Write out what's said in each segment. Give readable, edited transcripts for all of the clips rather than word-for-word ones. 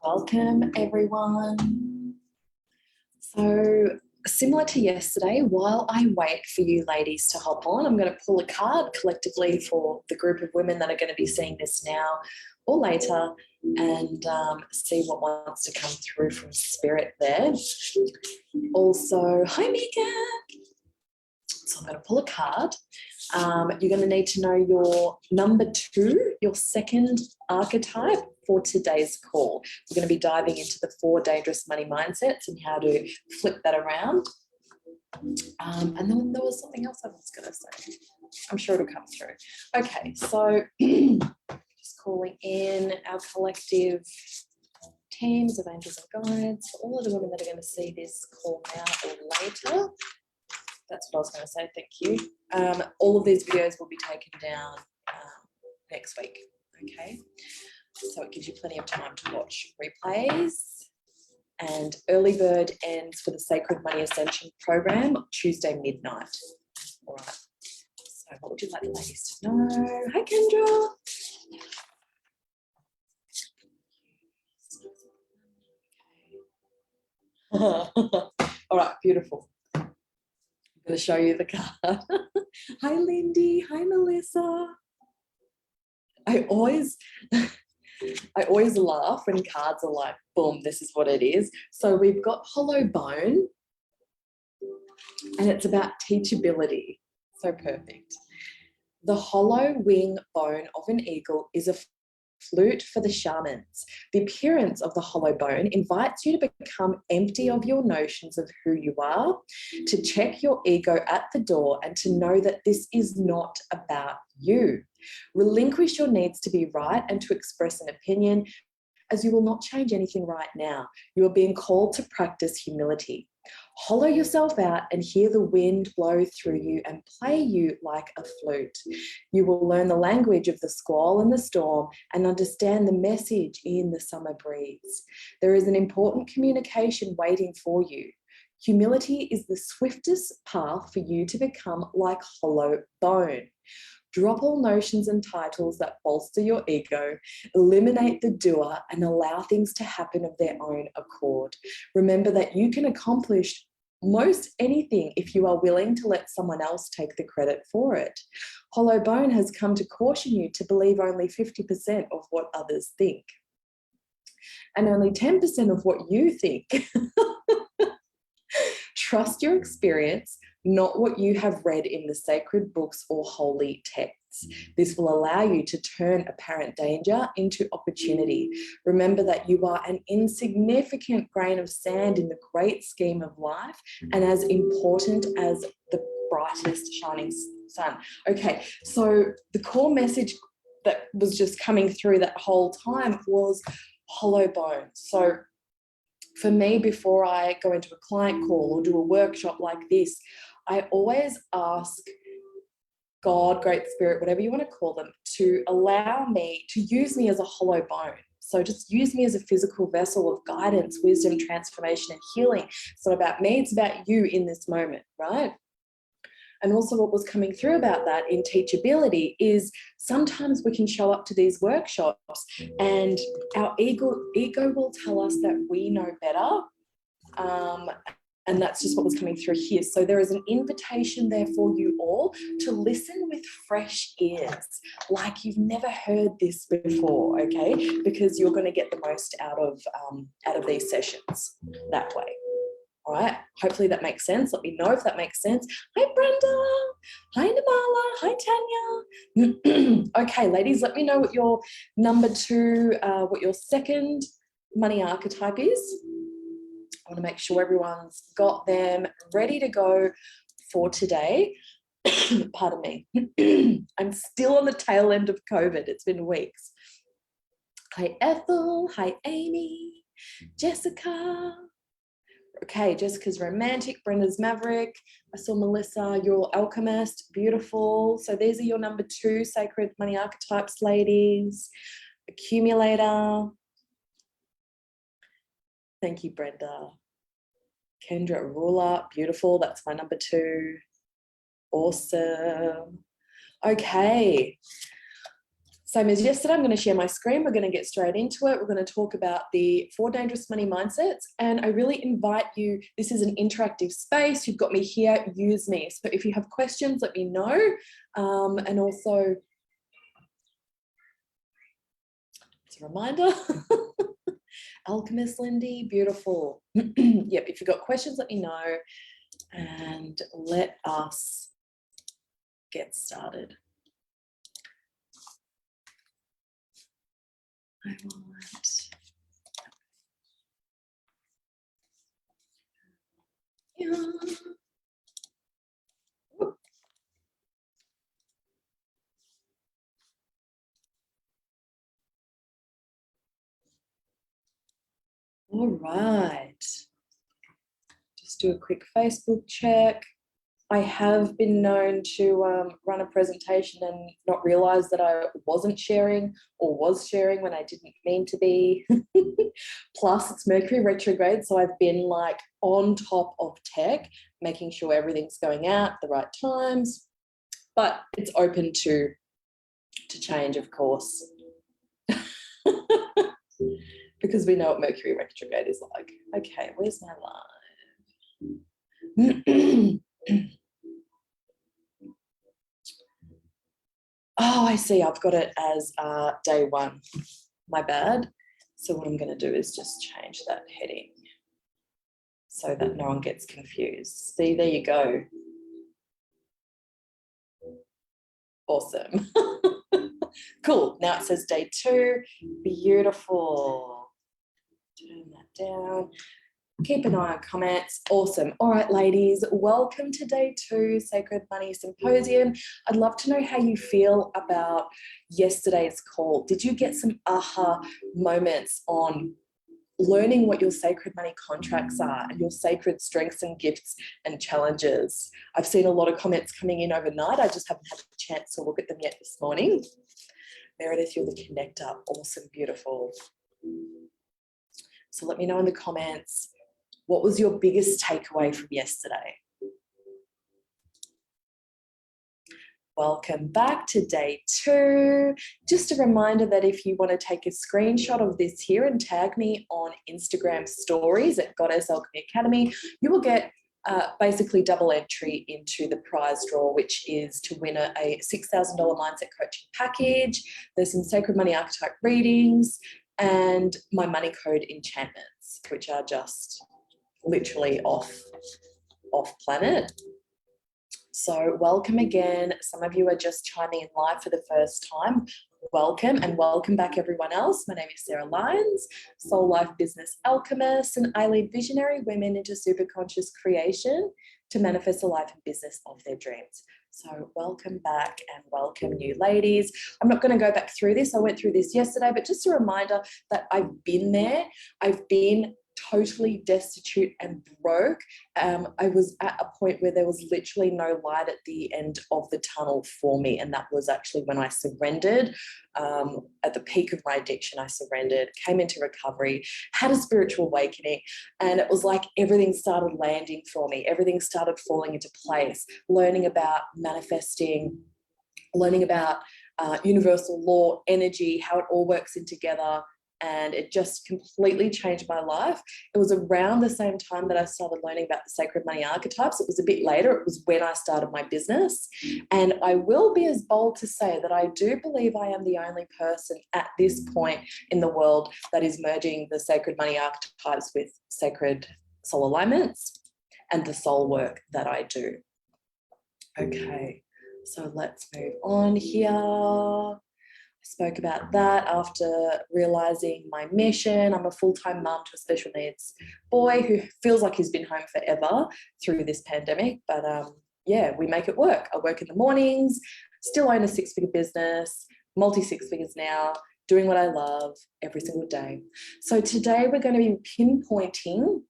Welcome, everyone. So, similar to yesterday, while I wait for you ladies to hop on, I'm going to pull a card collectively for the group of women that are going to be seeing this now or later and see what wants to come through from spirit there. Also, hi, Megan. So I'm going to pull a card. You're going to need to know your number 2, your second archetype for today's call. We're going to be diving into the 4 dangerous money mindsets and how to flip that around. And then there was something else I was going to say. I'm sure it'll come through. Okay, so just calling in our collective teams of angels and guides, for all of the women that are going to see this call now or later. That's what I was going to say, thank you. All of these videos will be taken down next week, okay? So it gives you plenty of time to watch replays. And early bird ends for the Sacred Money Ascension program Tuesday midnight. All right. So what would you like the ladies to know? Hi, Kendra. All right, beautiful. I'm going to show you the card. Hi, Lindy. Hi, Melissa. I always laugh when cards are like, boom, this is what it is. So we've got hollow bone, and it's about teachability. So perfect. The hollow wing bone of an eagle is a flute for the shamans. The appearance of the hollow bone invites you to become empty of your notions of who you are, to check your ego at the door, and to know that this is not about you. Relinquish your needs to be right and to express an opinion, as you will not change anything right now. You are being called to practice humility. Hollow yourself out and hear the wind blow through you and play you like a flute. You will learn the language of the squall and the storm and understand the message in the summer breeze. There is an important communication waiting for you. Humility is the swiftest path for you to become like hollow bone. Drop all notions and titles that bolster your ego, eliminate the doer, and allow things to happen of their own accord. Remember that you can accomplish most anything if you are willing to let someone else take the credit for it. Hollow bone has come to caution you to believe only 50% of what others think, and only 10% of what you think. Trust your experience, not what you have read in the sacred books or holy texts. This will allow you to turn apparent danger into opportunity. Remember that you are an insignificant grain of sand in the great scheme of life, and as important as the brightest shining sun. Okay, so the core message that was just coming through that whole time was hollow bone. So for me, before I go into a client call or do a workshop like this, I always ask God, Great Spirit, whatever you want to call them, to allow me, to use me as a hollow bone. So just use me as a physical vessel of guidance, wisdom, transformation, and healing. It's not about me, it's about you in this moment, right? And also what was coming through about that in teachability is sometimes we can show up to these workshops and our ego will tell us that we know better. And that's just what was coming through here. So there is an invitation there for you all to listen with fresh ears, like you've never heard this before, okay? Because you're going to get the most out of these sessions that way. All right, hopefully that makes sense. Let me know if that makes sense. Hi, Brenda. Hi, Namala. Hi, Tanya. Okay, ladies, let me know what your number 2, what your second money archetype is. I want to make sure everyone's got them ready to go for today. Pardon me. I'm still on the tail end of COVID. It's been weeks. Hi, Ethel. Hi, Amy. Jessica. Okay, Jessica's romantic, Brenda's maverick. I saw Melissa, your alchemist, beautiful. So these are your number 2 sacred money archetypes, ladies. Accumulator. Thank you, Brenda. Kendra, ruler, beautiful. That's my number 2. Awesome. Okay. Same as yesterday, I'm going to share my screen. We're going to get straight into it. We're going to talk about the 4 dangerous money mindsets. And I really invite you, this is an interactive space. You've got me here, use me. So if you have questions, let me know. And also, it's a reminder, Alchemist, Lindy, beautiful. Yep, if you've got questions, let me know. And let us get started. I want, yeah. All right. Just do a quick Facebook check. I have been known to run a presentation and not realize that I wasn't sharing or was sharing when I didn't mean to be. Plus, it's Mercury retrograde, so I've been like on top of tech, making sure everything's going out at the right times. But it's open to change, of course, because we know what Mercury retrograde is like. Okay, where's my live? Oh, I see. I've got it as day 1. My bad. So what I'm going to do is just change that heading so that no one gets confused. See, there you go. Awesome. Cool. Now it says day 2. Beautiful. Turn that down. Keep an eye on comments. Awesome. All right, ladies, welcome to day 2, Sacred Money Symposium. I'd love to know how you feel about yesterday's call. Did you get some aha moments on learning what your sacred money contracts are and your sacred strengths and gifts and challenges? I've seen a lot of comments coming in overnight. I just haven't had a chance to look at them yet this morning. Meredith, you're the connector. Awesome, beautiful. So let me know in the comments, what was your biggest takeaway from yesterday? Welcome back to day 2. Just a reminder that if you want to take a screenshot of this here and tag me on Instagram stories at Goddess Alchemy Academy, you will get basically double entry into the prize draw, which is to win a $6,000 mindset coaching package. There's some sacred money archetype readings and my money code enchantments, which are just literally off planet. So welcome again. Some of you are just chiming in live for the first time. Welcome, and welcome back everyone else. My name is Sarah Lyons, Soul Life Business Alchemist, and I lead visionary women into super conscious creation to manifest a life and business of their dreams. So welcome back and welcome new ladies. I'm not going to go back through this. I went through this yesterday, but just a reminder that I've been there. I've been totally destitute and broke. I was at a point where there was literally no light at the end of the tunnel for me, and that was actually when I surrendered. At the peak of my addiction, I surrendered, came into recovery, had a spiritual awakening, and it was like everything started landing for me. Everything started falling into place, learning about manifesting, learning about universal law, energy, how it all works in together. And it just completely changed my life. It was around the same time that I started learning about the sacred money archetypes. It was a bit later. It was when I started my business. And I will be as bold to say that I do believe I am the only person at this point in the world that is merging the sacred money archetypes with sacred soul alignments and the soul work that I do. Okay, so let's move on here. I spoke about that after realizing my mission. I'm a full-time mum to a special needs boy who feels like he's been home forever through this pandemic. But yeah, we make it work. I work in the mornings, still own a 6-figure business, multi-6 figures now, doing what I love every single day. So today we're going to be pinpointing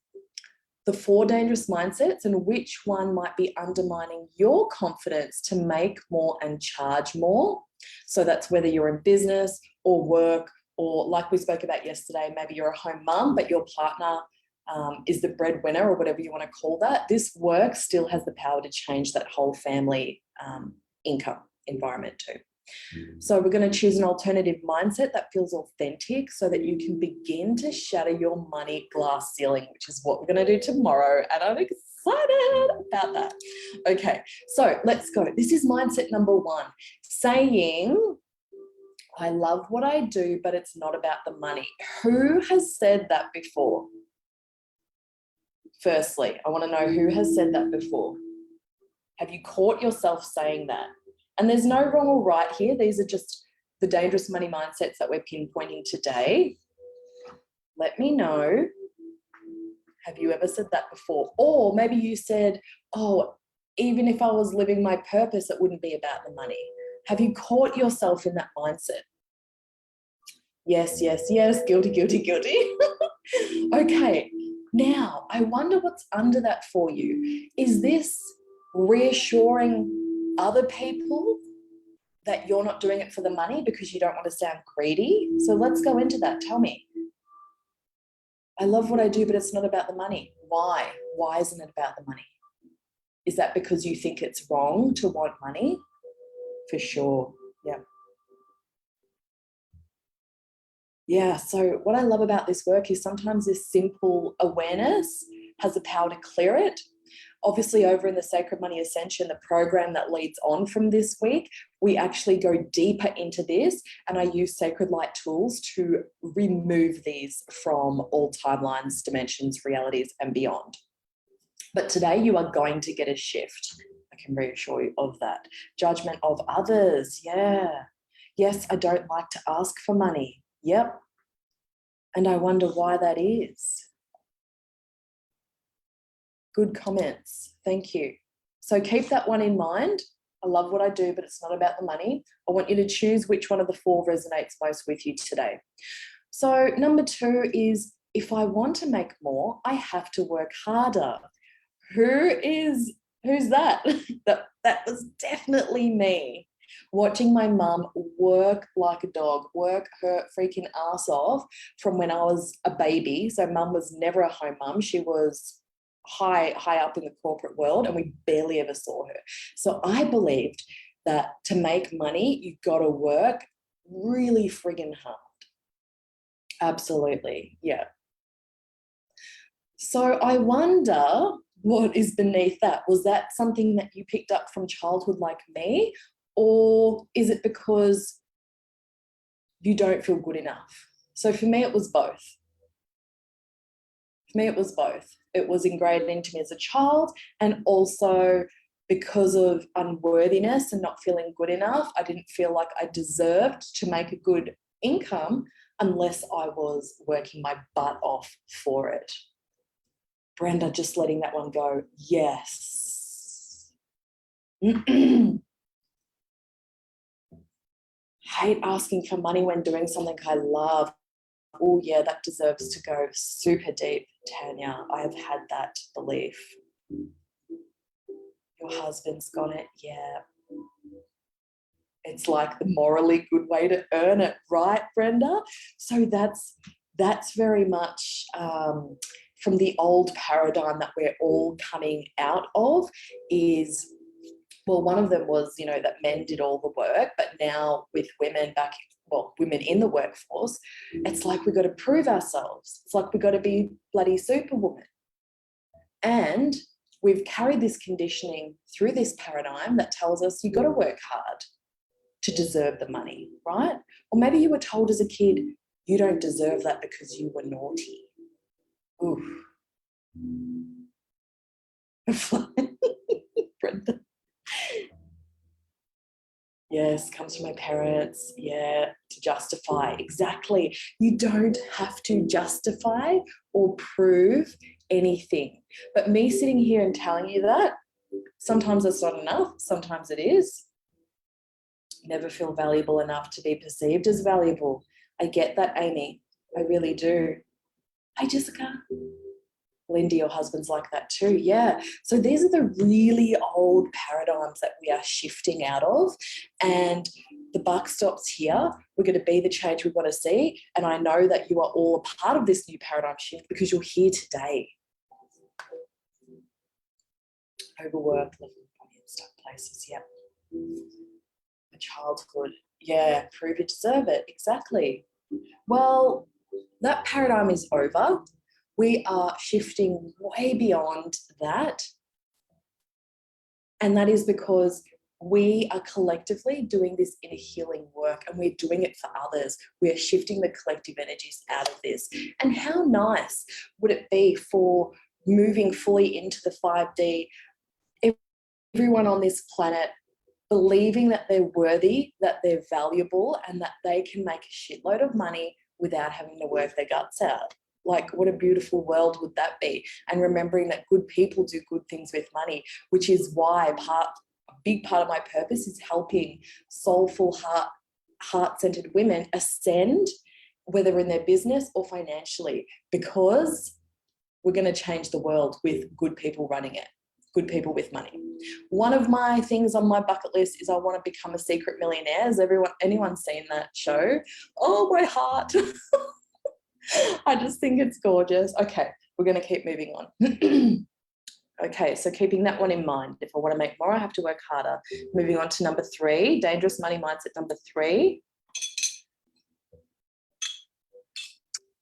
the 4 dangerous mindsets and which one might be undermining your confidence to make more and charge more. So that's whether you're in business or work, or like we spoke about yesterday, maybe you're a home mum, but your partner is the breadwinner or whatever you want to call that. This work still has the power to change that whole family income environment too. So we're going to choose an alternative mindset that feels authentic so that you can begin to shatter your money glass ceiling, which is what we're going to do tomorrow. And I'm excited about that. Okay, so let's go. This is mindset number one, saying, I love what I do, but it's not about the money. Who has said that before? Firstly, I want to know who has said that before. Have you caught yourself saying that? And there's no wrong or right here. These are just the dangerous money mindsets that we're pinpointing today. Let me know. Have you ever said that before? Or maybe you said, oh, even if I was living my purpose, it wouldn't be about the money. Have you caught yourself in that mindset? Yes, yes, yes. Guilty, guilty, guilty. Okay. Now, I wonder what's under that for you. Is this reassuring other people that you're not doing it for the money because you don't want to sound greedy? So let's go into that. Tell me. I love what I do, but it's not about the money. Why? Why isn't it about the money? Is that because you think it's wrong to want money? For sure. Yeah. Yeah, so what I love about this work is sometimes this simple awareness has the power to clear it. Obviously, over in the Sacred Money Ascension, the program that leads on from this week, we actually go deeper into this, and I use sacred light tools to remove these from all timelines, dimensions, realities, and beyond. But today you are going to get a shift. I can reassure you of that. Judgment of others. Yeah. Yes, I don't like to ask for money. Yep. And I wonder why that is. Good comments. Thank you. So keep that one in mind. I love what I do, but it's not about the money. I want you to choose which one of the four resonates most with you today. So number two is, if I want to make more, I have to work harder. Who's that? That was definitely me. Watching my mum work like a dog, work her freaking ass off from when I was a baby. So mum was never a home mum. She was high up in the corporate world, and we barely ever saw her. So I believed that to make money, you've got to work really friggin' hard. Absolutely. Yeah. So I wonder what is beneath that. Was that something that you picked up from childhood like me? Or is it because you don't feel good enough? So for me, it was both. For me, it was both. It was ingrained into me as a child, and also because of unworthiness and not feeling good enough, I didn't feel like I deserved to make a good income unless I was working my butt off for it. Brenda, just letting that one go. Yes. Hate asking for money when doing something I love. Oh, yeah, that deserves to go super deep, Tanya. I have had that belief. Your husband's got it. Yeah. It's like the morally good way to earn it, right, Brenda? So that's very much from the old paradigm that we're all coming out of is, well, one of them was, that men did all the work, but now with women women in the workforce, it's like we've got to prove ourselves. It's like we've got to be bloody superwoman. And we've carried this conditioning through this paradigm that tells us you've got to work hard to deserve the money, right? Or maybe you were told as a kid, you don't deserve that because you were naughty. Oof. Brenda. Yes, comes from my parents. Yeah, to justify. Exactly. You don't have to justify or prove anything. But me sitting here and telling you that, sometimes it's not enough. Sometimes it is. Never feel valuable enough to be perceived as valuable. I get that, Amy. I really do. Hey, Jessica. Lindy, your husband's like that too. Yeah. So these are the really old paradigms that we are shifting out of. And the buck stops here. We're going to be the change we want to see. And I know that you are all a part of this new paradigm shift because you're here today. Overwork, living in stuck places. Yeah. My childhood. Yeah, prove you deserve it. Exactly. Well, that paradigm is over. We are shifting way beyond that. And that is because we are collectively doing this inner healing work, and we're doing it for others. We are shifting the collective energies out of this. And how nice would it be for moving fully into the 5D, everyone on this planet believing that they're worthy, that they're valuable, and that they can make a shitload of money without having to work their guts out. Like, what a beautiful world would that be? And remembering that good people do good things with money, which is why a big part of my purpose is helping soulful, heart-centered women ascend, whether in their business or financially, because we're going to change the world with good people running it, good people with money. One of my things on my bucket list is I want to become a secret millionaire. Has anyone seen that show? Oh, my heart. I just think it's gorgeous. Okay, we're going to keep moving on. Okay, so keeping that one in mind. If I want to make more, I have to work harder. Moving on to number 3, dangerous money mindset number 3.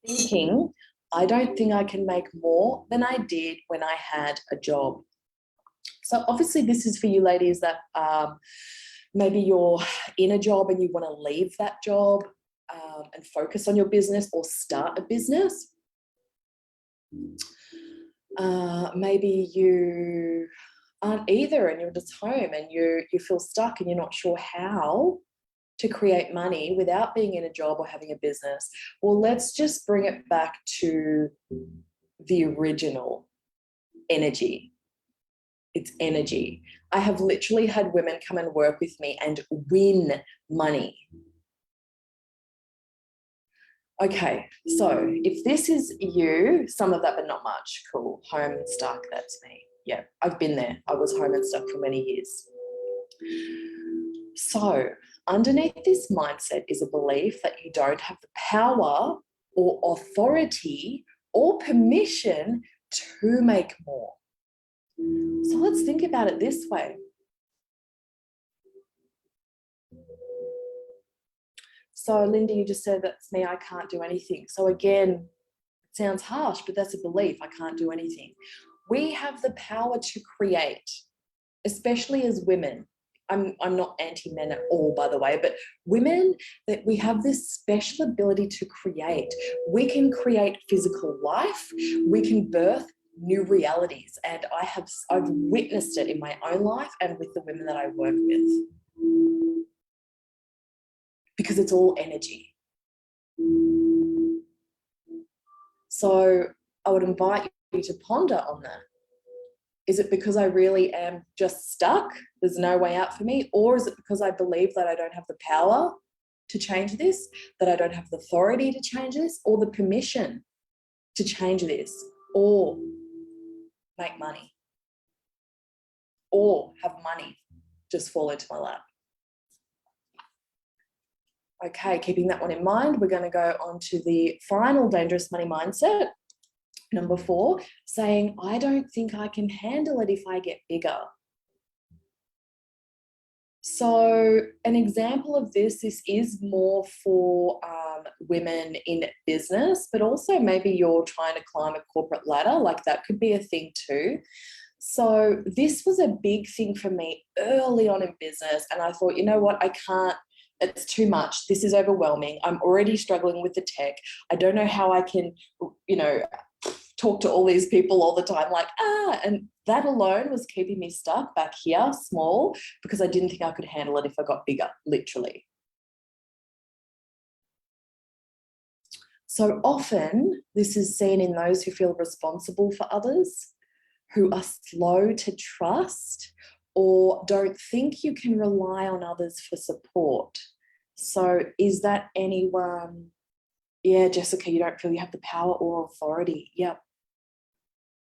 Thinking, I don't think I can make more than I did when I had a job. So obviously this is for you ladies that maybe you're in a job and you want to leave that job and focus on your business or start a business. Maybe you aren't either and you're just home and you feel stuck and you're not sure how to create money without being in a job or having a business. Well, let's just bring it back to the original energy. It's energy. I have literally had women come and work with me and win money. Okay, so if this is you, some of that, but not much. Cool. Home and stuck, that's me. Yeah, I've been there. I was home and stuck for many years. So underneath this mindset is a belief that you don't have the power or authority or permission to make more. So let's think about it this way. So Linda, you just said that's me, I can't do anything. So again, it sounds harsh, but that's a belief. I can't do anything. We have the power to create, especially as women. I'm not anti-men at all, by the way, but women, that we have this special ability to create. We can create physical life. We can birth new realities. And I've witnessed it in my own life and with the women that I work with. Because it's all energy. So I would invite you to ponder on that. Is it because I really am just stuck? There's no way out for me? Or is it because I believe that I don't have the power to change this, that I don't have the authority to change this, or the permission to change this, or make money, or have money just fall into my lap? Okay, keeping that one in mind, we're going to go on to the final dangerous money mindset. Number 4, saying, I don't think I can handle it if I get bigger. So an example of this is more for women in business, but also maybe you're trying to climb a corporate ladder, like that could be a thing too. So this was a big thing for me early on in business. And I thought, you know what, I can't, it's too much. This is overwhelming. I'm already struggling with the tech. I don't know how I can, talk to all these people all the time, and that alone was keeping me stuck back here, small, because I didn't think I could handle it if I got bigger, literally. So often this is seen in those who feel responsible for others, who are slow to trust, or don't think you can rely on others for support. So is that anyone? Yeah, Jessica, you don't feel you have the power or authority. Yep.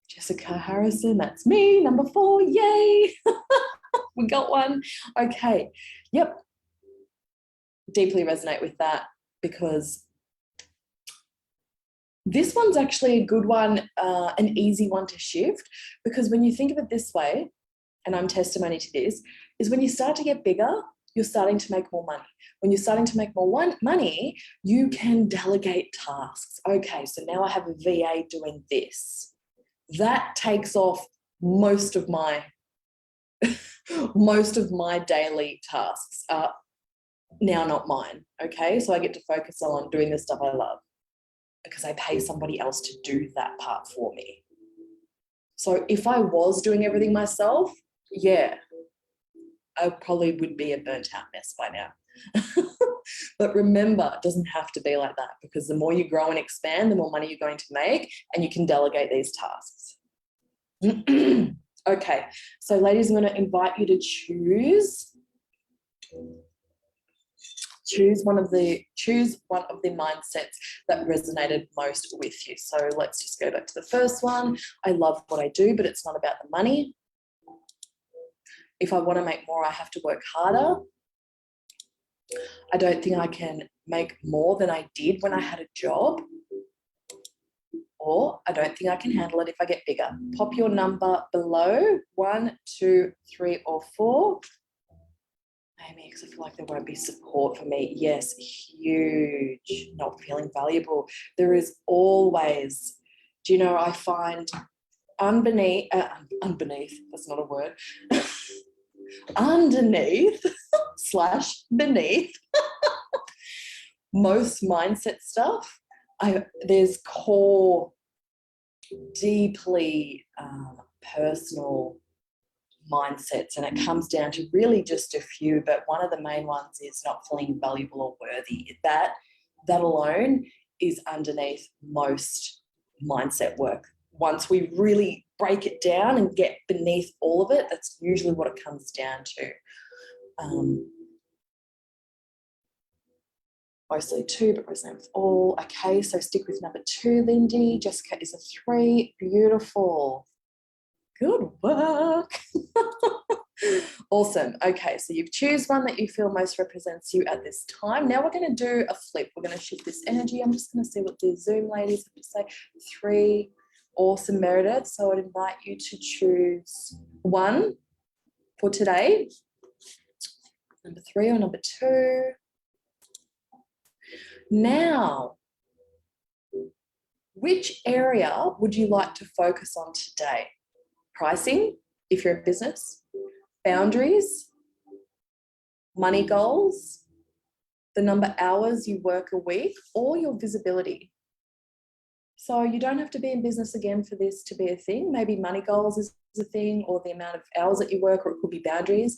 Jessica Harrison, that's me, number 4, yay. We got one. Okay, yep. Deeply resonate with that, because this one's actually a good one, an easy one to shift, because when you think of it this way, and I'm testimony to this, is when you start to get bigger, you're starting to make more money. When you're starting to make more money, you can delegate tasks. Okay, so now I have a VA doing this. That takes off most of my daily tasks are now not mine. Okay, so I get to focus on doing the stuff I love because I pay somebody else to do that part for me. So if I was doing everything myself, yeah, I probably would be a burnt out mess by now. But remember, it doesn't have to be like that, because the more you grow and expand, the more money you're going to make, and you can delegate these tasks. Okay, so ladies, I'm going to invite you to choose one of the mindsets that resonated most with you. So let's just go back to the first one. I love what I do, but it's not about the money. If I want to make more, I have to work harder. I don't think I can make more than I did when I had a job. Or I don't think I can handle it if I get bigger. Pop your number below, 1, 2, 3, or 4. Amy, because I feel like there won't be support for me. Yes, huge. Not feeling valuable. There is always, do you know, I find underneath, that's not a word, underneath / beneath most mindset stuff, there's core, deeply personal mindsets, and it comes down to really just a few, but one of the main ones is not feeling valuable or worthy. That alone is underneath most mindset work. Once we really break it down and get beneath all of it, that's usually what it comes down to. Mostly 2, but resonate with all. Okay, so stick with number 2, Lindy. Jessica is a 3. Beautiful. Good work. Awesome. Okay, so you choose one that you feel most represents you at this time. Now we're going to do a flip. We're going to shift this energy. I'm just going to see what the Zoom ladies have to say. 3. Awesome, Meredith. So I'd invite you to choose one for today. Number 3 or number 2. Now, which area would you like to focus on today? Pricing, if you're a business, boundaries, money goals, the number of hours you work a week, or your visibility. So you don't have to be in business again for this to be a thing. Maybe money goals is a thing, or the amount of hours that you work, or it could be boundaries.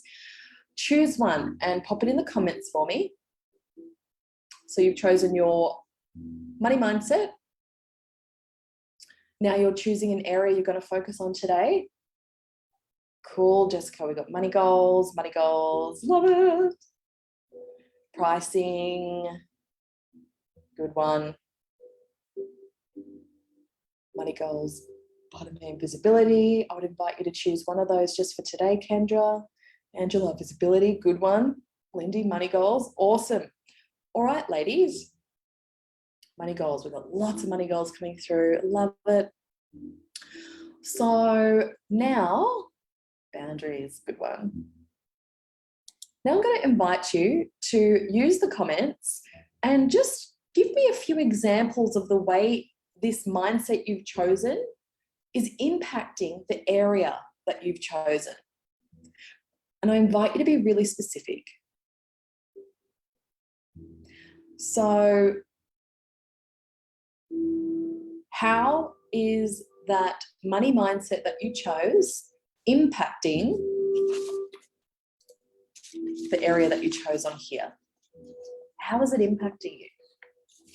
Choose one and pop it in the comments for me. So you've chosen your money mindset. Now you're choosing an area you're going to focus on today. Cool, Jessica, we got money goals, love it. Pricing, good one. Money goals, bottom and visibility. I would invite you to choose one of those just for today, Kendra. Angela, visibility, good one. Lindy, money goals, awesome. All right, ladies, money goals. We've got lots of money goals coming through. Love it. So now, boundaries, good one. Now I'm going to invite you to use the comments and just give me a few examples of the way this mindset you've chosen is impacting the area that you've chosen. And I invite you to be really specific. So how is that money mindset that you chose impacting the area that you chose on here? How is it impacting you?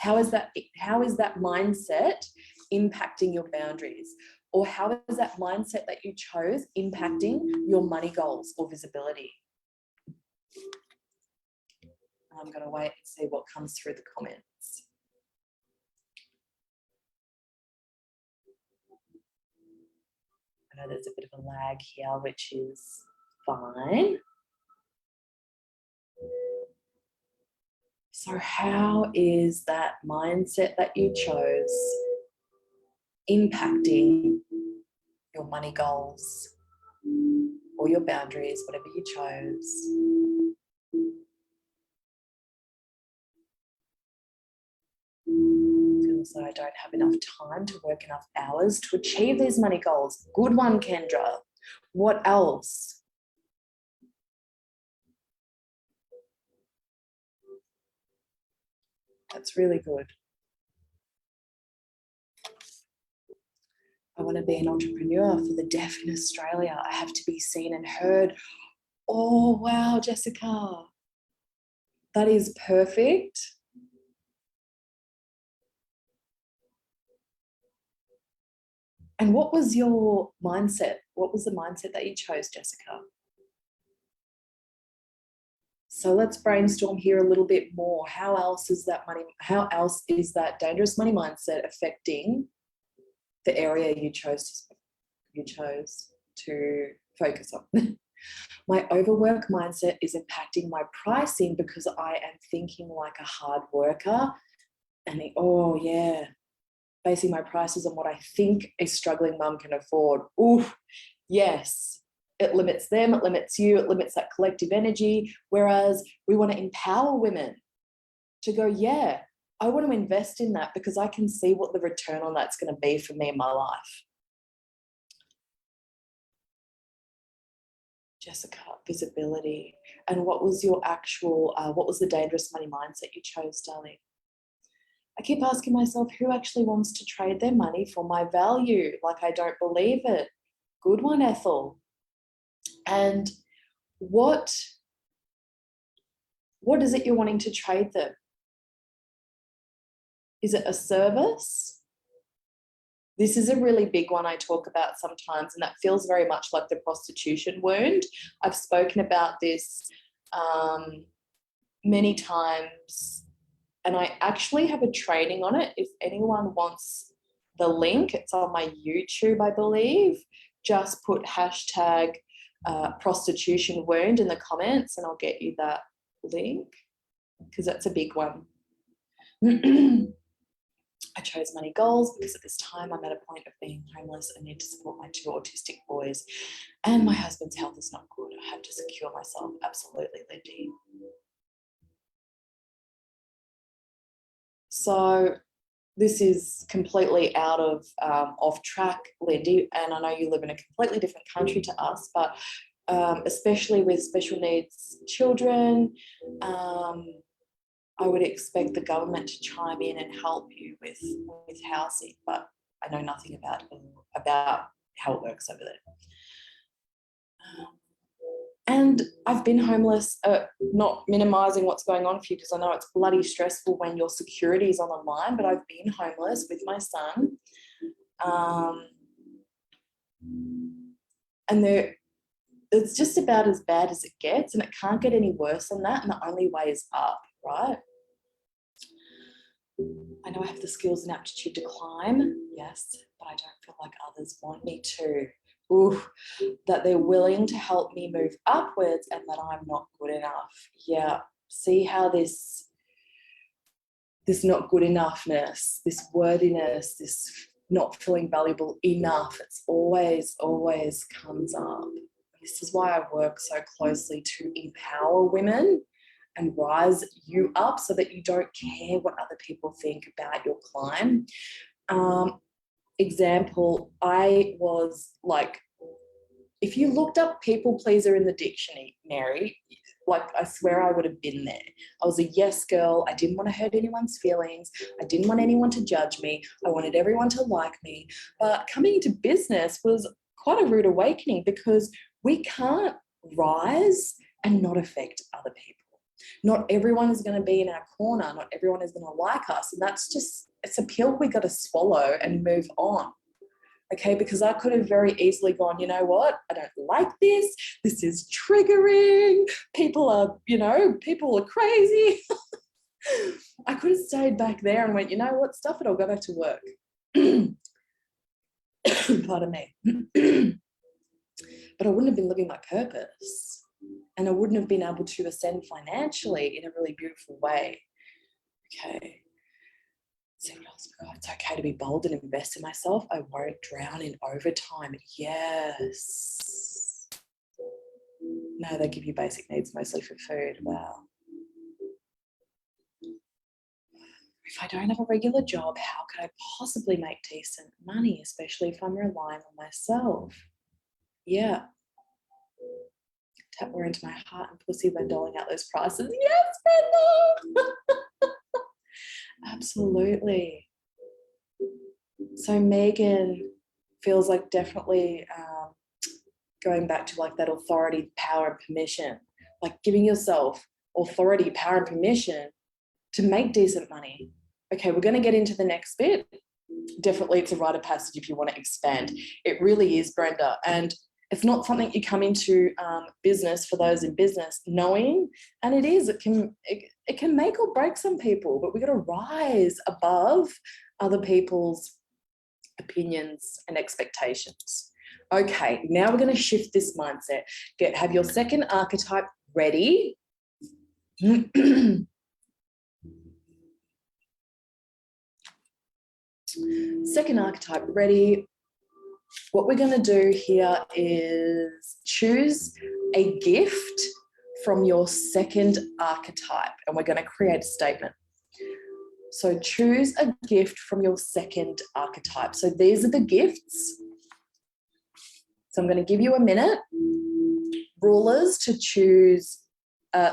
How is that mindset impacting your boundaries? Or how is that mindset that you chose impacting your money goals or visibility? I'm going to wait and see what comes through the comments. I know there's a bit of a lag here, which is fine. So how is that mindset that you chose impacting your money goals or your boundaries, whatever you chose? Feels that I don't have enough time to work enough hours to achieve these money goals. Good one, Kendra. What else? That's really good. I want to be an entrepreneur for the deaf in Australia. I have to be seen and heard. Oh, wow, Jessica. That is perfect. And what was your mindset? What was the mindset that you chose, Jessica? So let's brainstorm here a little bit more. How else is that dangerous money mindset affecting the area you chose to focus on? My overwork mindset is impacting my pricing because I am thinking like a hard worker and basing my prices on what I think a struggling mum can afford. Ooh, yes. It limits them, it limits you, it limits that collective energy. Whereas we want to empower women to go, yeah, I want to invest in that because I can see what the return on that's going to be for me in my life. Jessica, visibility. And what was your what was the dangerous money mindset you chose, darling? I keep asking myself, who actually wants to trade their money for my value? Like, I don't believe it. Good one, Ethel. And what is it you're wanting to trade them? Is it a service? This is a really big one I talk about sometimes, and that feels very much like the prostitution wound. I've spoken about this many times, and I actually have a training on it. If anyone wants the link, it's on my YouTube, I believe. Just put hashtag prostitution wound in the comments and I'll get you that link because that's a big one. I chose money goals because at this time I'm at a point of being homeless and need to support my 2 autistic boys and my husband's health is not good. I have to secure myself. Absolutely, Lindy. So this is completely out of off track, Lindy, and I know you live in a completely different country to us, but especially with special needs children, I would expect the government to chime in and help you with housing, but I know nothing about how it works over there. And I've been homeless, not minimising what's going on for you because I know it's bloody stressful when your security is on the line, but I've been homeless with my son. And it's just about as bad as it gets and it can't get any worse than that, and the only way is up, right? I know I have the skills and aptitude to climb, yes, but I don't feel like others want me to. Ooh, that they're willing to help me move upwards and that I'm not good enough. Yeah, see how this not good enoughness, this worthiness, this not feeling valuable enough, it's always comes up. This is why I work so closely to empower women and rise you up so that you don't care what other people think about your climb. Example, I was like, if you looked up people pleaser in the dictionary, like I swear I would have been there. I was a yes girl. I didn't want to hurt anyone's feelings. I didn't want anyone to judge me. I wanted everyone to like me. But coming into business was quite a rude awakening because we can't rise and not affect other people. Not everyone is going to be in our corner. Not everyone is going to like us. And it's a pill we got to swallow and move on. Okay, because I could have very easily gone, you know what? I don't like this. This is triggering. People are crazy. I could have stayed back there and went, you know what? Stuff it. I'll go back to work. Pardon me. But I wouldn't have been living my purpose. And I wouldn't have been able to ascend financially in a really beautiful way. Okay. See what else we got. It's okay to be bold and invest in myself. I won't drown in overtime. Yes. No, they give you basic needs mostly for food. Wow. If I don't have a regular job, how could I possibly make decent money, especially if I'm relying on myself? Yeah. Tap more into my heart and pussy when doling out those prices. Yes, Brenda. Absolutely. So Megan feels like definitely going back to like that authority, power, and permission, like giving yourself authority, power, and permission to make decent money. Okay, we're going to get into the next bit. Definitely, it's a rite of passage if you want to expand. It really is, Brenda. And it's not something you come into business, for those in business, knowing, and it can make or break some people, but we've got to rise above other people's opinions and expectations. Okay, now we're going to shift this mindset. Have your second archetype ready. Second archetype ready. What we're going to do here is choose a gift from your second archetype, and we're going to create a statement. So choose a gift from your second archetype. So these are the gifts. So I'm going to give you a minute. Rulers to choose.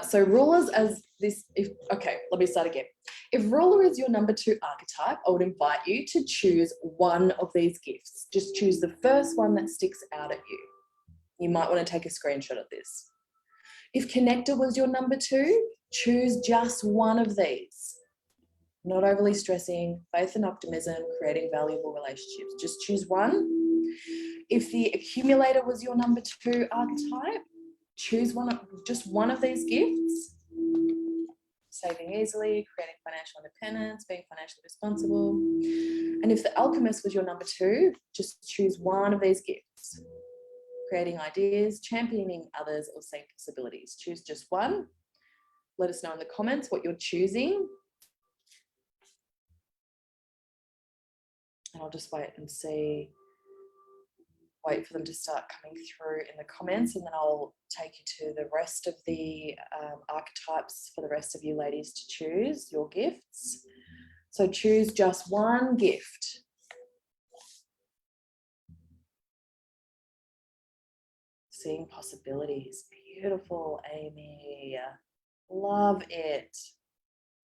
So rulers as this, okay, let me start again. If ruler is your number 2 archetype, I would invite you to choose one of these gifts. Just choose the first one that sticks out at you. You might want to take a screenshot of this. If connector was your number 2, choose just one of these. Not overly stressing, faith and optimism, creating valuable relationships. Just choose one. If the accumulator was your number 2 archetype, choose just one of these gifts. Saving easily, creating financial independence, being financially responsible. And if the alchemist was your number 2, just choose one of these gifts. Creating ideas, championing others, or seeing possibilities. Choose just one. Let us know in the comments what you're choosing. And I'll just wait and see. Wait for them to start coming through in the comments, and then I'll take you to the rest of the archetypes for the rest of you ladies to choose your gifts. So choose just one gift. Seeing possibilities. Beautiful, Amy. Love it.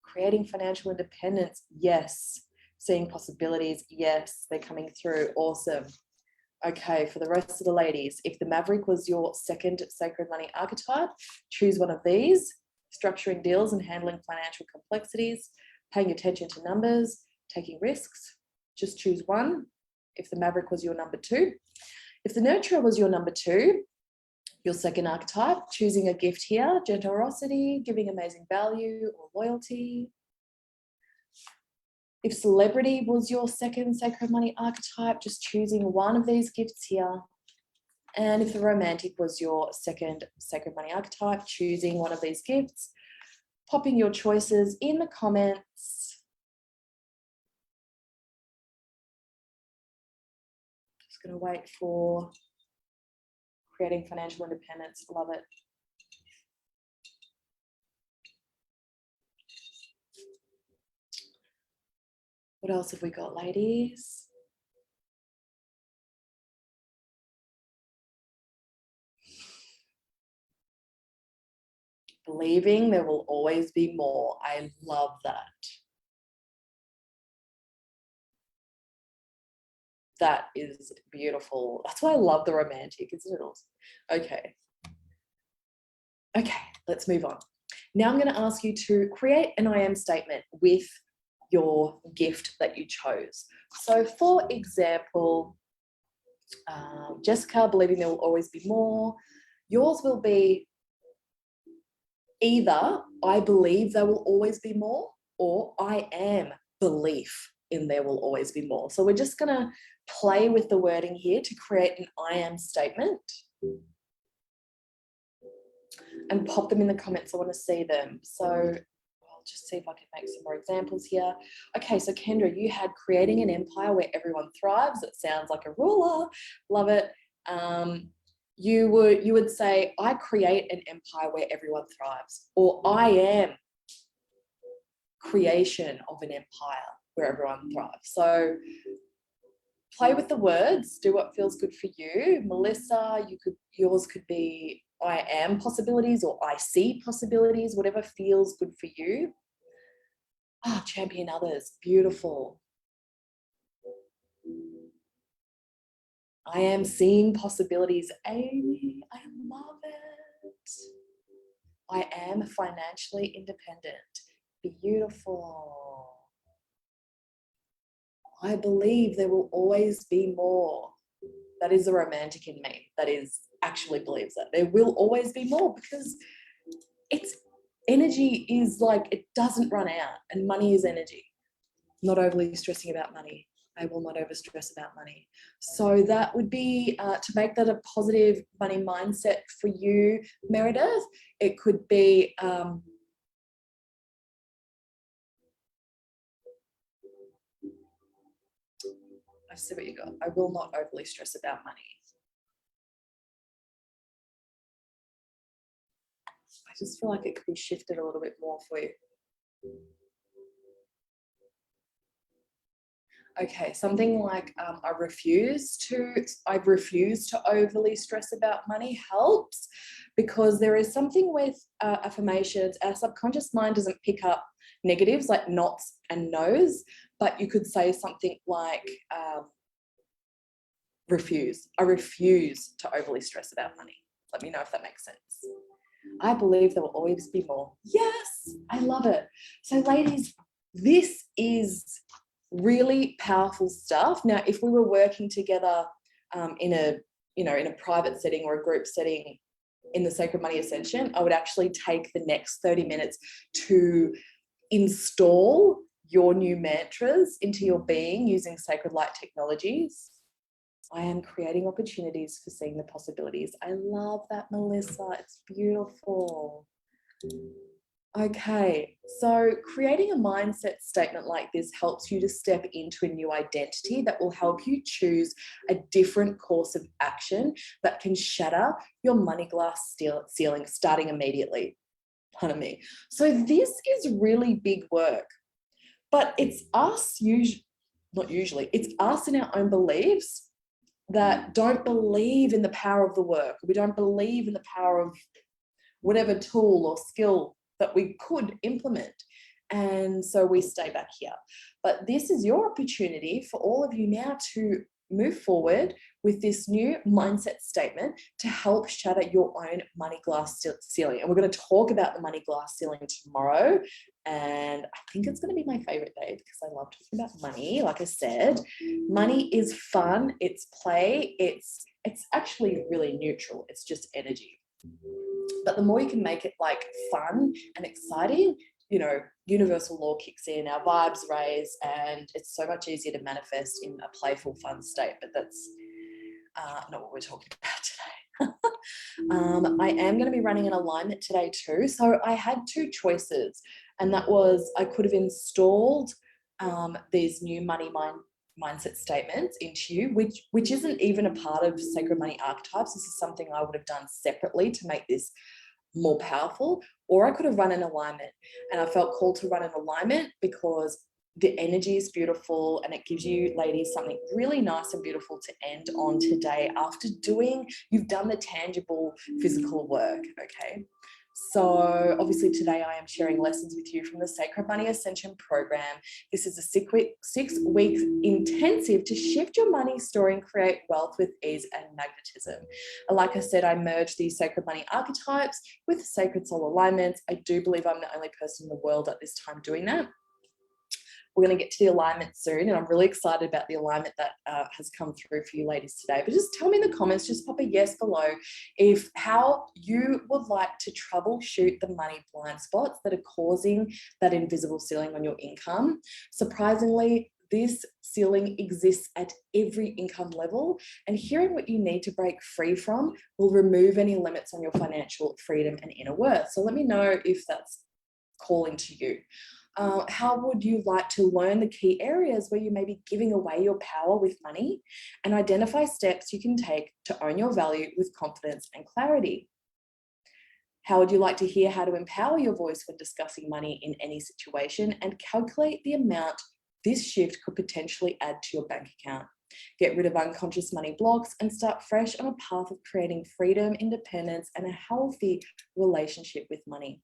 Creating financial independence. Yes. Seeing possibilities. Yes, they're coming through. Awesome. Okay, for the rest of the ladies, if the Maverick was your second sacred money archetype, choose one of these. Structuring deals and handling financial complexities, paying attention to numbers, taking risks. Just choose one. If the Maverick was your number 2. If the Nurturer was your number 2, your second archetype, choosing a gift here, generosity, giving amazing value or loyalty. If celebrity was your second sacred money archetype, just choosing one of these gifts here. And if the romantic was your second sacred money archetype, choosing one of these gifts, popping your choices in the comments. Just going to wait for creating financial independence. Love it. What else have we got, ladies? Believing there will always be more. I love that. That is beautiful. That's why I love the romantic, isn't it awesome? Okay. Okay, let's move on. Now I'm going to ask you to create an I am statement with your gift that you chose. So for example, Jessica, believing there will always be more. Yours will be either I believe there will always be more, or I am belief in there will always be more. So we're just going to play with the wording here to create an I am statement. And pop them in the comments. I want to see them. So I'll just see if I can make some more examples here. Okay, so Kendra, you had creating an empire where everyone thrives. It sounds like a ruler. Love it. you would say, I create an empire where everyone thrives, or I am creation of an empire where everyone thrives. So play with the words, do what feels good for you. Melissa, yours could be I am possibilities or I see possibilities, whatever feels good for you. Champion others, beautiful. I am seeing possibilities. Amy, I love it. I am financially independent. Beautiful. I believe there will always be more. That is the romantic in me. That is actually believes that there will always be more, because it's energy is like, it doesn't run out, and money is energy. Not overly stressing about money. I will not over stress about money. So that would be to make that a positive money mindset for you, Meredith. It could be I see what you got. I will not overly stress about money. I just feel like it could be shifted a little bit more for you. Okay, something like I refuse to overly stress about money helps, because there is something with affirmations. Our subconscious mind doesn't pick up negatives like nots and no's, but you could say something like refuse. I refuse to overly stress about money. Let me know if that makes sense. I believe there will always be more. Yes, I love it. So ladies, this is really powerful stuff. Now, if we were working together in a private setting or a group setting in the Sacred Money Ascension, I would actually take the next 30 minutes to install your new mantras into your being using Sacred Light technologies. I am creating opportunities for seeing the possibilities. I love that, Melissa. It's beautiful. Okay, so creating a mindset statement like this helps you to step into a new identity that will help you choose a different course of action that can shatter your money glass ceiling starting immediately. Pardon me. So this is really big work, but it's us, it's us in our own beliefs that don't believe in the power of the work. We don't believe in the power of whatever tool or skill that we could implement. And so we stay back here. But this is your opportunity for all of you now to move forward with this new mindset statement to help shatter your own money glass ceiling. And we're going to talk about the money glass ceiling tomorrow. And I think it's going to be my favorite day because I love talking about money. Like I said, money is fun. It's play. It's actually really neutral. It's just energy. But the more you can make it like fun and exciting, universal law kicks in, our vibes raise, and it's so much easier to manifest in a playful, fun state. But that's not what we're talking about today. I am going to be running an alignment today too. So I had two choices, and that was I could have installed these new money mindset statements into you, which isn't even a part of Sacred Money Archetypes. This is something I would have done separately to make this more powerful, or I could have run an alignment. And I felt called to run an alignment because the energy is beautiful and it gives you ladies something really nice and beautiful to end on today after you've done the tangible physical work. Okay, so obviously today I am sharing lessons with you from the Sacred Money Ascension program. This is a 6-week intensive to shift your money story and create wealth with ease and magnetism. And like I said, I merged these Sacred Money archetypes with Sacred Soul alignments. I do believe I'm the only person in the world at this time doing that. We're going to get to the alignment soon, and I'm really excited about the alignment that has come through for you ladies today. But just tell me in the comments, just pop a yes below how you would like to troubleshoot the money blind spots that are causing that invisible ceiling on your income. Surprisingly, this ceiling exists at every income level, and hearing what you need to break free from will remove any limits on your financial freedom and inner worth. So let me know if that's calling to you. How would you like to learn the key areas where you may be giving away your power with money, and identify steps you can take to own your value with confidence and clarity? How would you like to hear how to empower your voice when discussing money in any situation, and calculate the amount this shift could potentially add to your bank account? Get rid of unconscious money blocks and start fresh on a path of creating freedom, independence, and a healthy relationship with money.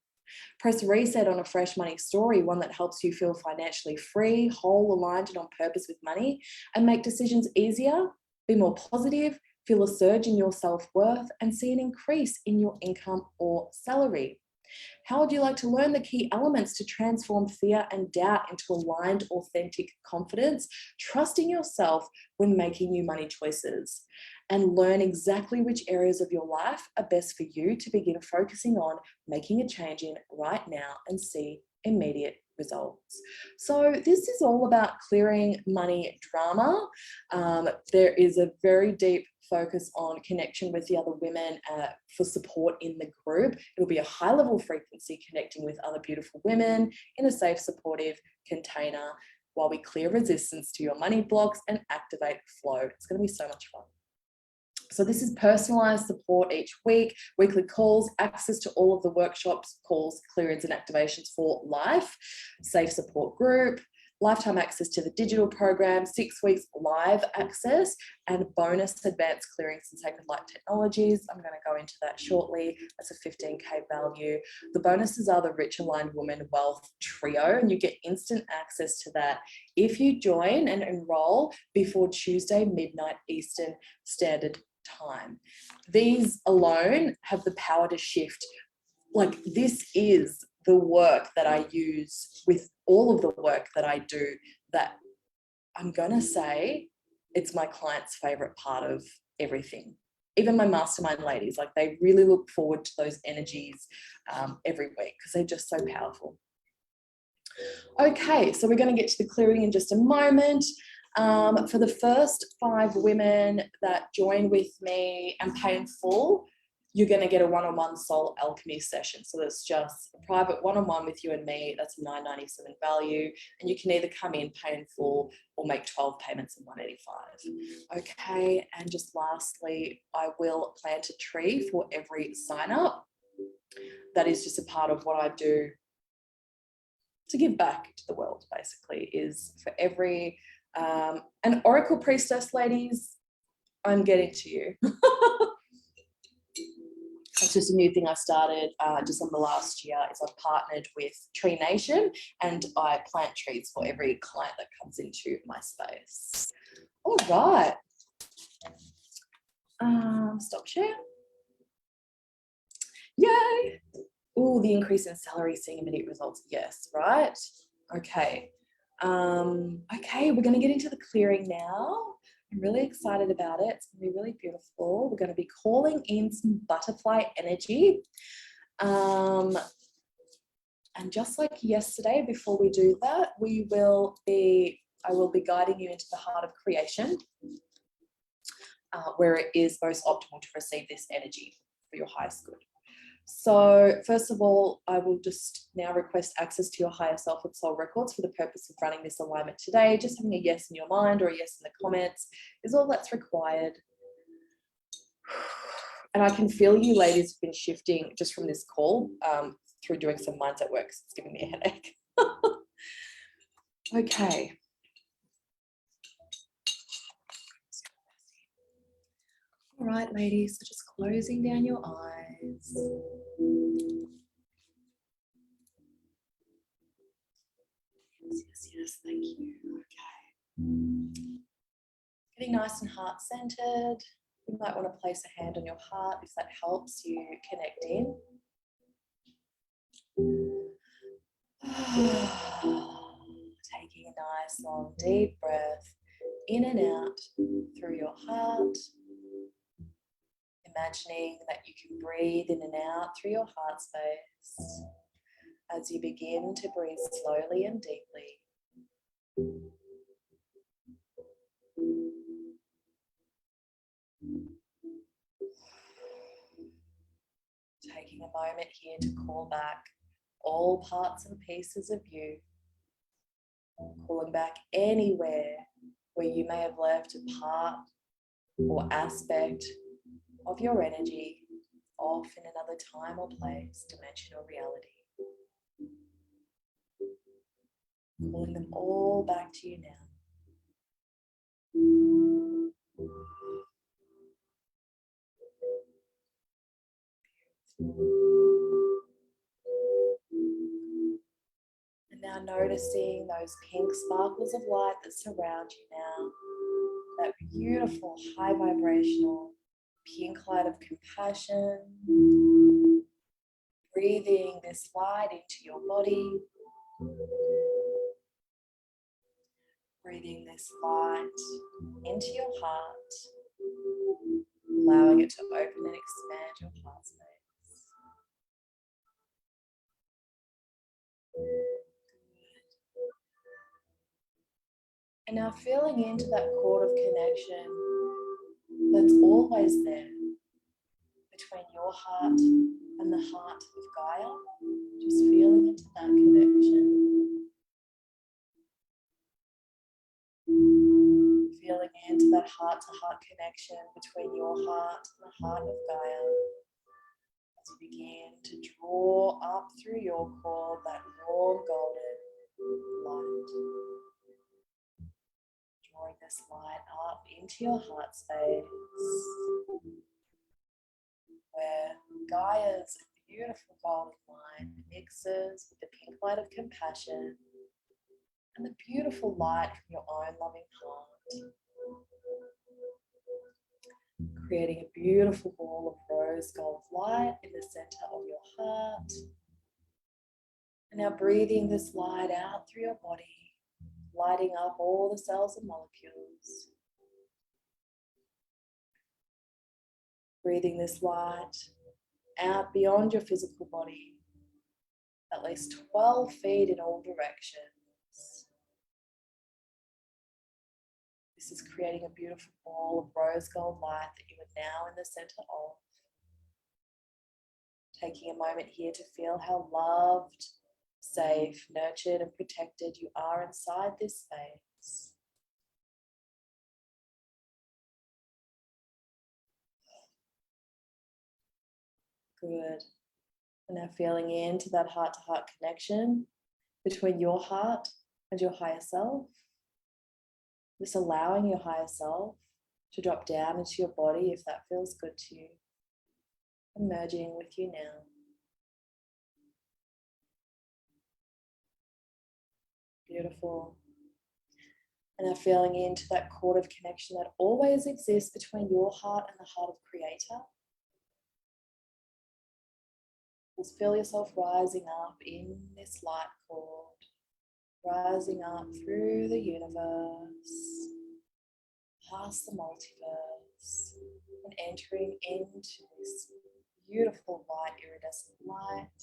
Press reset on a fresh money story, one that helps you feel financially free, whole, aligned, and on purpose with money, and make decisions easier, be more positive, feel a surge in your self-worth, and see an increase in your income or salary. How would you like to learn the key elements to transform fear and doubt into aligned, authentic confidence, trusting yourself when making new money choices, and learn exactly which areas of your life are best for you to begin focusing on making a change in right now and see immediate results? So this is all about clearing money drama. There is a very deep focus on connection with the other women for support in the group. It'll be a high level frequency connecting with other beautiful women in a safe, supportive container while we clear resistance to your money blocks and activate flow. It's going to be so much fun. So this is personalized support each week, weekly calls, access to all of the workshops, calls, clearance and activations for life, safe support group, lifetime access to the digital program, 6 weeks live access, and bonus advanced clearings and sacred light technologies. I'm going to go into that shortly. That's a 15K value. The bonuses are the Rich Aligned Woman Wealth Trio, and you get instant access to that if you join and enroll before Tuesday, midnight Eastern Standard Time. These alone have the power to shift. Like, this is the work that I use with all of the work that I do, that I'm going to say it's my client's favorite part of everything. Even my mastermind ladies, like, they really look forward to those energies every week because they're just so powerful. Okay, so we're going to get to the clearing in just a moment. For the first 5 women that join with me and pay in full, you're going to get a one-on-one soul alchemy session. So that's just a private one-on-one with you and me. That's a $9.97 value. And you can either come in, pay in full, or make 12 payments in $185. Okay, and just lastly, I will plant a tree for every sign up. That is just a part of what I do to give back to the world, basically, is for every, an Oracle Priestess, ladies, I'm getting to you. It's just a new thing I started December last year. Is I've partnered with Tree Nation and I plant trees for every client that comes into my space. All right. Stop share. Yay. Oh, the increase in salary, seeing immediate results. Yes, right. Okay. Okay, we're going to get into the clearing now. I'm really excited about it. It's going to be really beautiful. We're going to be calling in some butterfly energy. And just like yesterday, before we do that, I will be guiding you into the heart of creation, where it is most optimal to receive this energy for your highest good. So first of all, I will just now request access to your higher self and soul records for the purpose of running this alignment today. Just having a yes in your mind or a yes in the comments is all that's required. And I can feel you ladies have been shifting just from this call through doing some mindset work. It's giving me a headache. Okay. All right, ladies, so just closing down your eyes. Yes, thank you. Okay. Getting nice and heart-centered. You might want to place a hand on your heart if that helps you connect in. Taking a nice, long, deep breath in and out through your heart. Imagining that you can breathe in and out through your heart space as you begin to breathe slowly and deeply. Taking a moment here to call back all parts and pieces of you Pulling back anywhere where you may have left a part or aspect of your energy off in another time or place, dimension or reality. Pulling them all back to you now. And now noticing those pink sparkles of light that surround you now. That beautiful high vibrational pink light of compassion. Breathing this light into your body. Breathing this light into your heart. Allowing it to open and expand your heart space. And now feeling into that cord of connection that's always there between your heart and the heart of Gaia. Just feeling into that connection. Feeling into that heart-to-heart connection between your heart and the heart of Gaia. As you begin to draw up through your cord that warm golden light. Drawing this light up into your heart space, where Gaia's beautiful golden light mixes with the pink light of compassion and the beautiful light from your own loving heart, creating a beautiful ball of rose gold light in the center of your heart. And now breathing this light out through your body, lighting up all the cells and molecules. Breathing this light out beyond your physical body, at least 12 feet in all directions. This is creating a beautiful ball of rose gold light that you are now in the center of. Taking a moment here to feel how loved, safe, nurtured, and protected you are inside this space. Good. And now feeling into that heart-to-heart connection between your heart and your higher self. Just allowing your higher self to drop down into your body if that feels good to you. And merging with you now. Beautiful. And now feeling into that cord of connection that always exists between your heart and the heart of Creator. Just feel yourself rising up in this light cord, rising up through the universe, past the multiverse, and entering into this beautiful white iridescent light.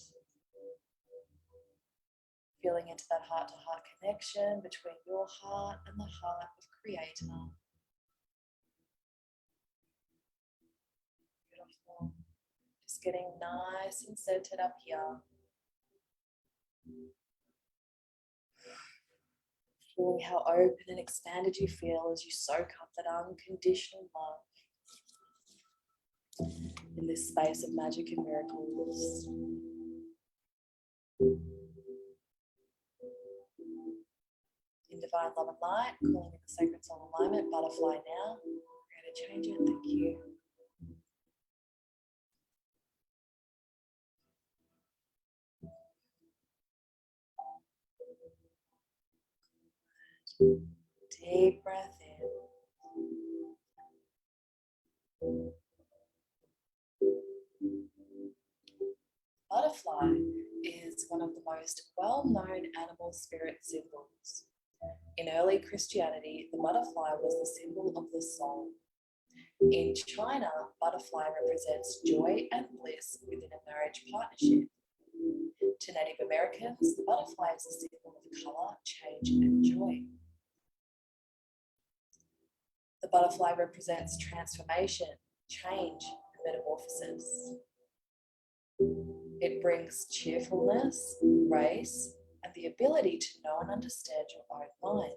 Feeling into that heart-to-heart connection between your heart and the heart of Creator. Beautiful. Just getting nice and centered up here. Feeling how open and expanded you feel as you soak up that unconditional love in this space of magic and miracles. In divine love and light, calling in the sacred soul alignment, butterfly now. We're going to change it. Thank you. Deep breath in. Butterfly is one of the most well-known animal spirit symbols. In early Christianity, the butterfly was the symbol of the soul. In China, butterfly represents joy and bliss within a marriage partnership. To Native Americans, the butterfly is a symbol of color, change, and joy. The butterfly represents transformation, change, and metamorphosis. It brings cheerfulness, grace, and the ability to know and understand your own mind.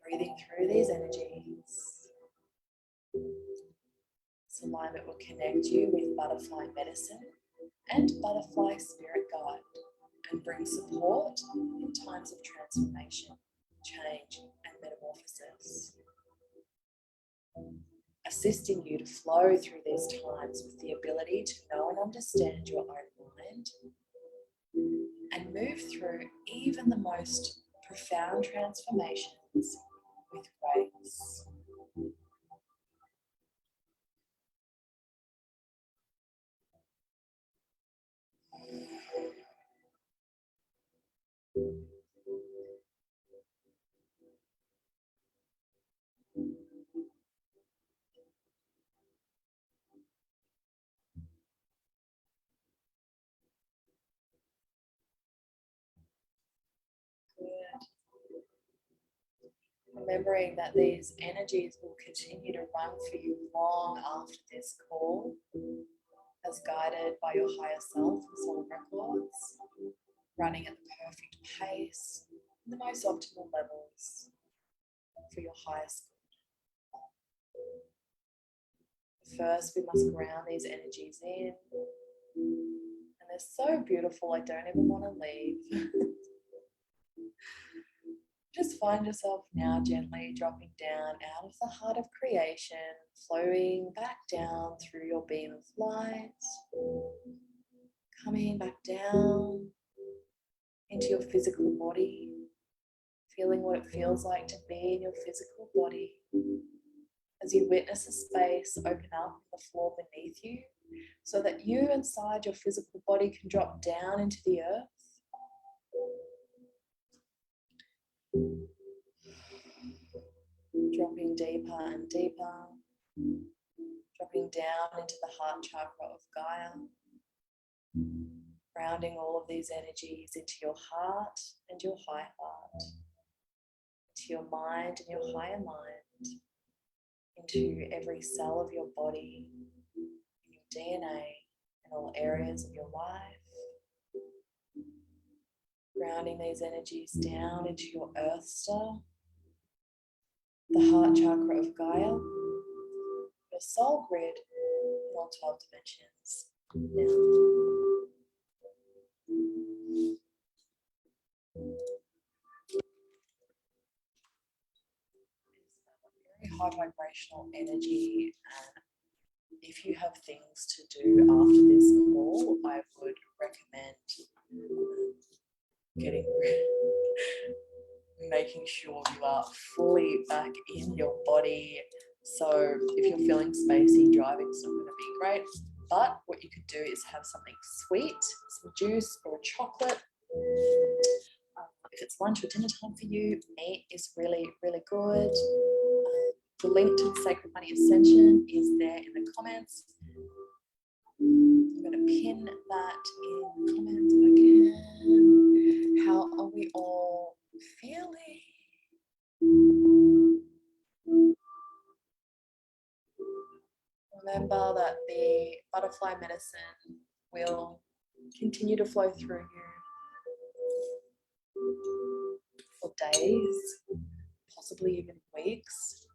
Breathing through these energies. This alignment will connect you with butterfly medicine and butterfly spirit guide and bring support in times of transformation, change, and metamorphosis. Assisting you to flow through these times with the ability to know and understand your own mind and move through even the most profound transformations with grace. Good. Remembering that these energies will continue to run for you long after this call, as guided by your higher self and soul records, running at the perfect pace, the most optimal levels for your highest good. First, we must ground these energies in, and they're so beautiful, I don't even want to leave. Just find yourself now gently dropping down out of the heart of creation, flowing back down through your beam of light, coming back down into your physical body, feeling what it feels like to be in your physical body. As you witness a space open up in the floor beneath you, so that you inside your physical body can drop down into the earth. Dropping deeper and deeper, dropping down into the heart chakra of Gaia, grounding all of these energies into your heart and your high heart, into your mind and your higher mind, into every cell of your body, in your DNA, in all areas of your life. Grounding these energies down into your Earth Star, the heart chakra of Gaia, your soul grid in all 12 dimensions. Now, it's a very high vibrational energy, and if you have things to do after this call, I would recommend making sure you are fully back in your body. So if you're feeling spacey, driving's not going to be great, but what you could do is have something sweet, some juice or a chocolate. If it's lunch or dinner time for you, meat is really, really good. The link to the Sacred Money Ascension is there in the comments. I'm going to pin that in the comments again. How are we all feeling? Remember that the butterfly medicine will continue to flow through you for days, possibly even weeks.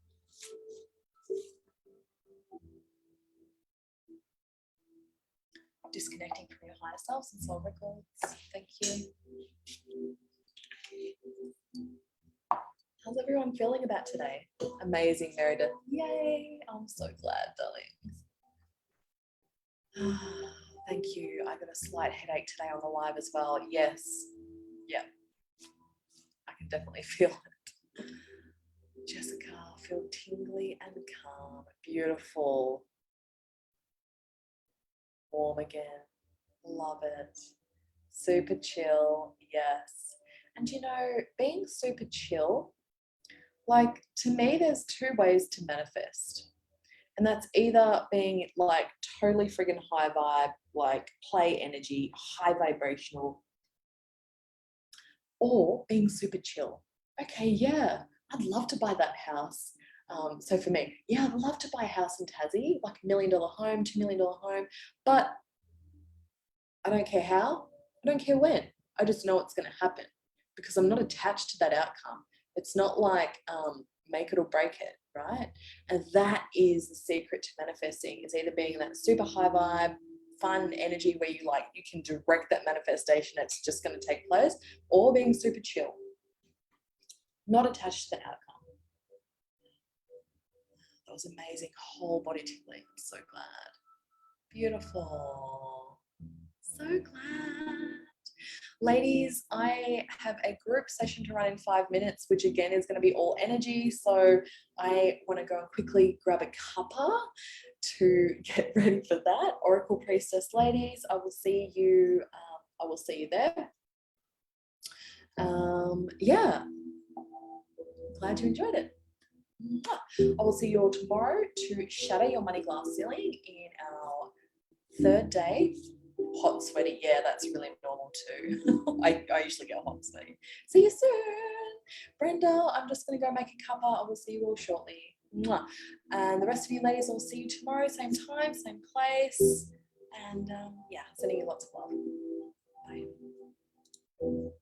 Disconnecting from your higher selves and soul records. Thank you. How's everyone feeling about today? Amazing, Meredith. Yay! I'm so glad, darling. Thank you. I got a slight headache today on the live as well. Yes. Yeah. I can definitely feel it. Jessica, feel tingly and calm. Beautiful. Warm again. Love it. Super chill. Yes. And you know, being super chill, like to me, there's two ways to manifest. And that's either being like totally friggin' high vibe, like play energy, high vibrational, or being super chill. Okay, yeah, I'd love to buy that house. So for me, yeah, I'd love to buy a house in Tassie, like $1 million home, $2 million home, but I don't care how, I don't care when. I just know it's going to happen because I'm not attached to that outcome. It's not like make it or break it, right? And that is the secret to manifesting, is either being that super high vibe, fun energy where you can direct that manifestation, it's just going to take place, or being super chill, not attached to the outcome. That was amazing. Whole body tickling. I'm so glad. Beautiful. So glad. Ladies, I have a group session to run in 5 minutes, which again is going to be all energy. So I want to go and quickly grab a cuppa to get ready for that. Oracle Priestess ladies, I will see you. I will see you there. Yeah, glad you enjoyed it. I will see you all tomorrow to shatter your money glass ceiling in our 3rd day. Hot and sweaty, yeah, that's really normal too. I usually get hot and sweaty. See you soon. Brenda, I'm just going to go make a cuppa. I will see you all shortly. And the rest of you ladies, I'll see you tomorrow, same time, same place. And yeah, sending you lots of love. Bye.